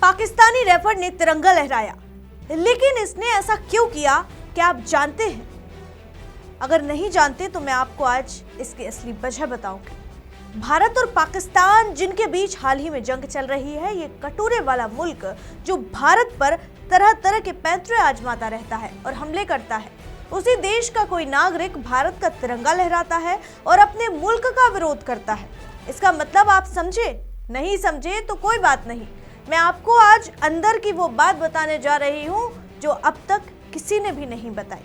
Pakistani wrapper ने तिरंगा लहराया, लेकिन इसने ऐसा क्यों किया, क्या आप जानते हैं? अगर नहीं जानते तो मैं आपको आज इसकी असली वजह बताऊंगी। भारत और पाकिस्तान जिनके बीच हाल ही में जंग चल रही है, ये कटोरे वाला मुल्क जो भारत पर तरह तरह के पैंतरे आजमाता रहता है और हमले करता है, उसी देश का कोई नागरिक भारत का तिरंगा लहराता है और अपने मुल्क का विरोध करता है। इसका मतलब आप समझे? नहीं समझे तो कोई बात नहीं, मैं आपको आज अंदर की वो बात बताने जा रही हूँ जो अब तक किसी ने भी नहीं बताई।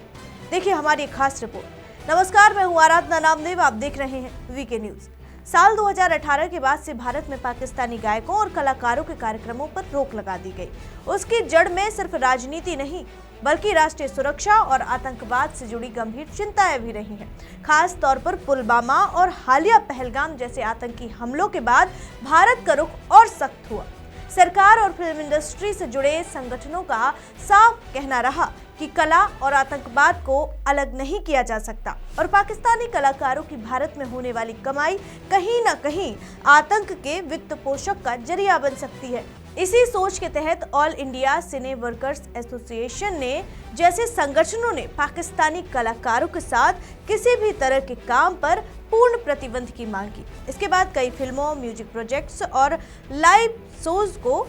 देखिए हमारी खास रिपोर्ट। नमस्कार, मैं हूँ आराधना नामदेव, आप देख रहे हैं वीके न्यूज। साल 2018 के बाद से भारत में पाकिस्तानी गायकों और कलाकारों के कार्यक्रमों पर रोक लगा दी गई। उसकी जड़ में सिर्फ राजनीति नहीं बल्कि राष्ट्रीय सुरक्षा और आतंकवाद से जुड़ी गंभीर चिंताएं भी रही हैं। खास तौर पर पुलवामा और हालिया पहलगाम जैसे आतंकी हमलों के बाद भारत का रुख और सख्त हुआ। सरकार और फिल्म इंडस्ट्री से जुड़े संगठनों का साफ कहना रहा कि कला और आतंकवाद को अलग नहीं किया जा सकता और पाकिस्तानी कलाकारों की भारत में होने वाली कमाई कहीं न कहीं आतंक के वित्त पोषक का जरिया बन सकती है। इसी सोच के तहत ऑल इंडिया सिने वर्कर्स एसोसिएशन ने जैसे संगठनों ने पाकिस्तानी कलाकारों के साथ किसी भी तरह के काम पर पूर्ण प्रतिबंध की मांग की। इसके बाद कई फिल्मों, म्यूजिक प्रोजेक्ट्स और लाइव शोज को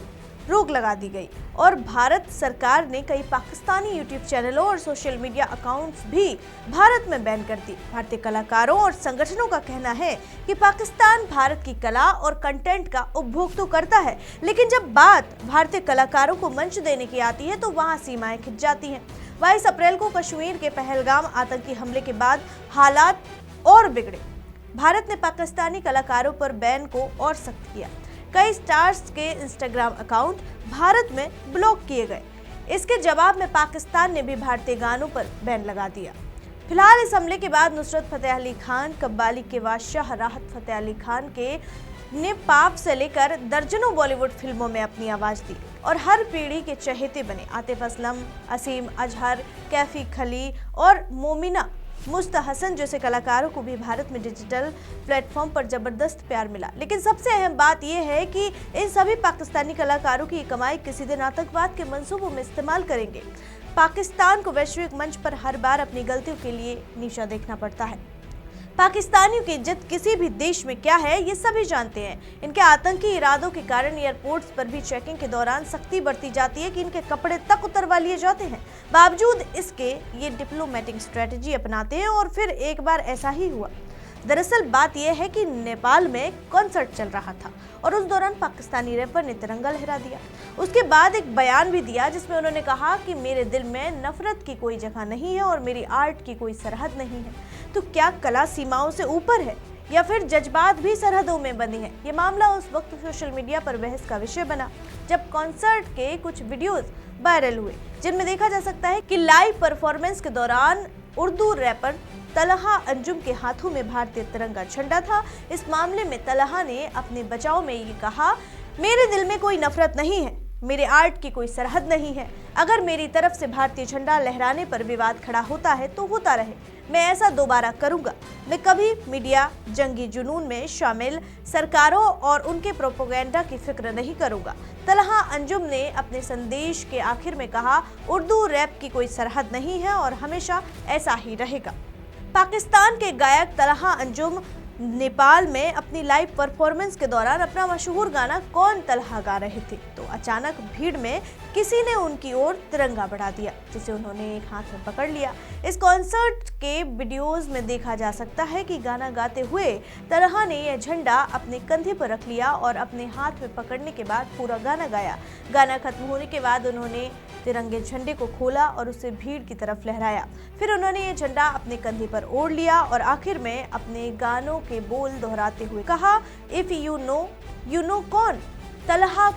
रोक लगा दी गई और भारत सरकार ने कई पाकिस्तानी यूट्यूब चैनलों और सोशल मीडिया अकाउंट्स भी भारत में बैन कर दी। भारतीय कलाकारों और संगठनों का कहना है कि पाकिस्तान भारत की कला और कंटेंट का उपभोग तो करता है, लेकिन जब बात भारतीय कलाकारों को मंच देने की आती है तो वहां सीमाएं खिंच जाती हैं। 22 अप्रैल को कश्मीर के पहलगाम आतंकी हमले के बाद हालात और बिगड़े। भारत ने पाकिस्तानी कलाकारों पर बैन को और सख्त किया। कई स्टार्स के इंस्टाग्राम अकाउंट भारत में ब्लॉक किए गए। इसके जवाब में पाकिस्तान ने भी भारतीय गानों पर बैन लगा दिया। फिलहाल इस हमले के बाद नुसरत फतेह अली खान, कव्वाली के बादशाह राहत फतेह अली खान के ने पाप से लेकर दर्जनों बॉलीवुड फिल्मों में अपनी आवाज दी और हर पीढ़ी के चहेते बने। आतिफ असलम, असीम अजहर, कैफी खली और मोमिना मुस्तहसन जैसे कलाकारों को भी भारत में डिजिटल प्लेटफॉर्म पर जबरदस्त प्यार मिला। लेकिन सबसे अहम बात यह है कि इन सभी पाकिस्तानी कलाकारों की कमाई किसी दिन आतंकवाद के मंसूबों में इस्तेमाल करेंगे। पाकिस्तान को वैश्विक मंच पर हर बार अपनी गलतियों के लिए नीचा देखना पड़ता है। पाकिस्तानियों की इज्जत किसी भी देश में क्या है ये सभी जानते हैं। इनके आतंकी इरादों के कारण एयरपोर्ट्स पर भी चेकिंग के दौरान सख्ती बरती जाती है कि इनके कपड़े तक उतरवा लिए जाते हैं। बावजूद इसके ये डिप्लोमेटिक स्ट्रेटजी अपनाते हैं और फिर एक बार ऐसा ही हुआ। दरअसल बात यह है कि नेपाल में कॉन्सर्ट चल रहा था और उस दौरान पाकिस्तानी रैपर ने तिरंगा लहरा दिया। उसके बाद एक बयान भी दिया जिसमें उन्होंने कहा कि मेरे दिल में नफरत की कोई जगह नहीं है और मेरी आर्ट की कोई सरहद नहीं है। तो क्या कला सीमाओं से ऊपर है या फिर जज्बात भी सरहदों में बंधी हैं? ये मामला उस वक्त सोशल मीडिया पर बहस का विषय बना जब कॉन्सर्ट के कुछ वीडियोस वायरल हुए जिनमें देखा जा सकता है कि लाइव परफॉर्मेंस के दौरान उर्दू रैपर तलहा अंजुम के हाथों में भारतीय तिरंगा झंडा था। इस मामले में तलहा ने अपने बचाव में ये कहा, मेरे दिल में कोई नफरत नहीं है, मेरे आर्ट की कोई सरहद नहीं है। अगर मेरी तरफ से भारतीय झंडा लहराने पर विवाद खड़ा होता है तो होता रहे, मैं ऐसा दोबारा करूंगा। मैं कभी मीडिया जंगी जुनून में शामिल सरकारों और उनके प्रोपेगेंडा की फिक्र नहीं करूंगा। तलहा अंजुम ने अपने संदेश के आखिर में कहा, उर्दू रैप की कोई सरहद नहीं है और हमेशा ऐसा ही रहेगा। पाकिस्तान के गायक तलहा अंजुम नेपाल में अपनी लाइव परफॉर्मेंस के दौरान अपना मशहूर गाना कौन तलहा गा रहे थे तो अचानक भीड़ में किसी ने उनकी ओर तिरंगा बढ़ा दिया जिसे उन्होंने एक हाथ में पकड़ लिया। इस कॉन्सर्ट के वीडियोस में देखा जा सकता है कि गाना गाते हुए तलहा ने यह झंडा अपने कंधे पर रख लिया और अपने हाथ में पकड़ने के बाद पूरा गाना गाया। गाना खत्म होने के बाद उन्होंने तिरंगे झंडे को खोला और उसे भीड़ की तरफ लहराया। फिर उन्होंने ये झंडा अपने कंधे पर ओढ़ लिया और आखिर में अपने गानों के बोल दोहराते हुए कहा, इफ यू नो कौन तलहा,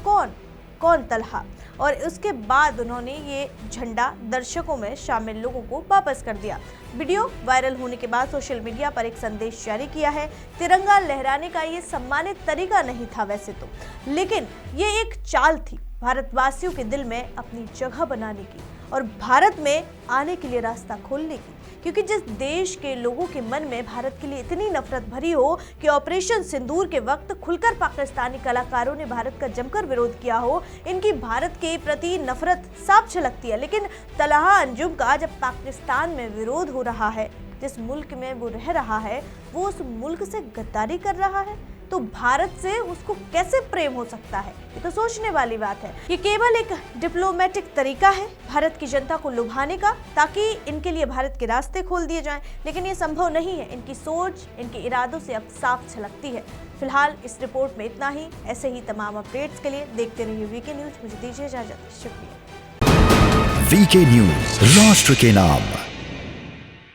कौन तलहा। और उसके बाद उन्होंने ये झंडा दर्शकों में शामिल लोगों को वापस कर दिया। वीडियो वायरल होने के बाद सोशल मीडिया पर एक संदेश जारी किया है। तिरंगा लहराने का ये सम्मानित तरीका नहीं था वैसे तो, लेकिन ये एक चाल थी भारतवासियों के दिल में अपनी जगह बनाने की और भारत में आने के लिए रास्ता खोलने की। क्योंकि जिस देश के लोगों के मन में भारत के लिए इतनी नफरत भरी हो कि ऑपरेशन सिंदूर के वक्त खुलकर पाकिस्तानी कलाकारों ने भारत का जमकर विरोध किया हो, इनकी भारत के प्रति नफरत साफ झलकती है। लेकिन तलहा अंजुम का जब पाकिस्तान में विरोध हो रहा है, जिस मुल्क में वो रह रहा है, वो उस मुल्क से गद्दारी कर रहा है, तो भारत से उसको कैसे प्रेम हो सकता है? ये तो सोचने वाली बात है। ये केवल एक डिप्लोमेटिक तरीका है भारत की जनता को लुभाने का, ताकि इनके लिए भारत के रास्ते खोल दिए जाएं। लेकिन ये संभव नहीं है। इनकी सोच, इनके इरादों से अब साफ झलकती है। फिलहाल इस रिपोर्ट में इतना ही। ऐसे ही तमाम अपडेट्स के लिए देखते रहिए वीके न्यूज। मुझे दीजिए इजाजत। शुक्रिया। वीके न्यूज, राष्ट्र के नाम।